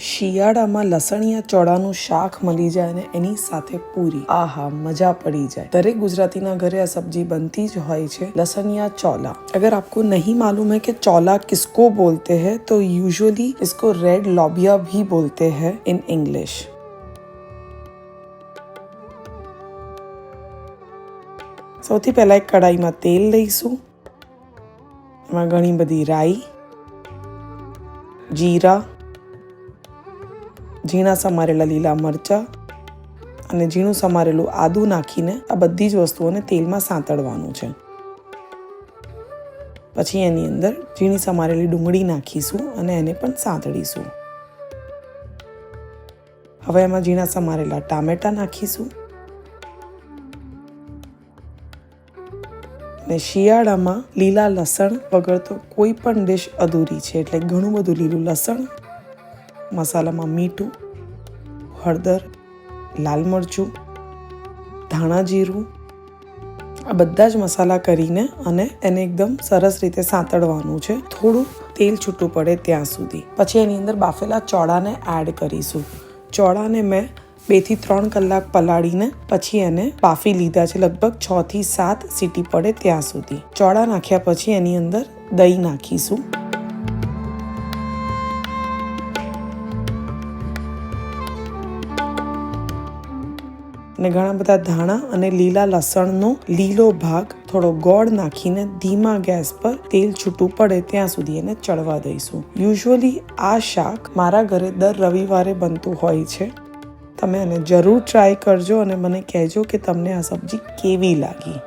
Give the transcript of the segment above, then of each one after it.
શિયાળામાં લસણિયા ચોળાનું શાક મળી જાય ને એની સાથે પૂરી, આહા મજા પડી જાય। દરેક ગુજરાતીના ઘરે આ सब्जी बनती જ હોય છે, लसनिया चौला। अगर आपको नहीं मालूम है कि चौला किसको बोलते हैं तो यूजुअली इसको रेड लोबिया भी बोलते हैं इन इंग्लिश। સૌથી પહેલા એક કડાઈમાં તેલ લઈશું, એમાં ઘણી બધી રાઈ, જીરા, ઝીણા સમારેલા લીલા મરચાં અને ઝીણું સમારેલું આદું નાખીને આ બધી જ વસ્તુઓને તેલમાં સાંતળવાનું છે। પછી એની અંદર ઝીણી સમારેલી ડુંગળી નાખીશું અને એને પણ સાંતળીશું। હવે એમાં ઝીણા સમારેલા ટામેટા નાખીશું અને શિયાળામાં લીલા લસણ વગર તો કોઈ પણ ડિશ અધૂરી છે, એટલે ઘણું બધું લીલું લસણ, મસાલામાં મીઠું, હળદર, લાલ મરચું, ધાણા જીરું, આ બધા જ મસાલા કરીને અને એને એકદમ સરસ રીતે સાંતળવાનું છે, થોડું તેલ છૂટું પડે ત્યાં સુધી। પછી એની અંદર બાફેલા ચોળાને એડ કરીશું। ચોળાને મેં 2 થી 3 કલાક પલાળીને પછી એને બાફી લીધા છે, લગભગ 6 થી 7 સીટી પડે ત્યાં સુધી। ચોળા નાખ્યા પછી એની અંદર દહીં નાખીશું અને ઘણા બધા ધાણા અને લીલા લસણનો લીલો ભાગ થોડો ગોળ નાખીને ધીમા ગેસ પર તેલ છૂટું પડે ત્યાં સુધી એને ચડવા દઈશું। યુઝ્યુઅલી આ શાક મારા ઘરે દર રવિવારે બનતું હોય છે, તમે એને જરૂર ટ્રાય કરજો અને મને કહેજો કે તમને આ સબ્જી કેવી લાગી।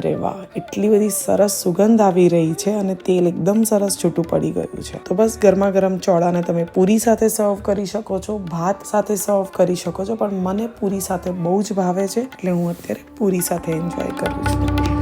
અરે વાહ, એટલી બધી સરસ સુગંધ આવી રહી છે અને તેલ એકદમ સરસ છૂટું પડી ગયું છે। તો બસ ગરમા ગરમ ચોળાને તમે પૂરી સાથે સર્વ કરી શકો છો, ભાત સાથે સર્વ કરી શકો છો, પણ મને પૂરી સાથે બહુ જ ભાવે છે એટલે હું અત્યારે પૂરી સાથે એન્જોય કરું છું।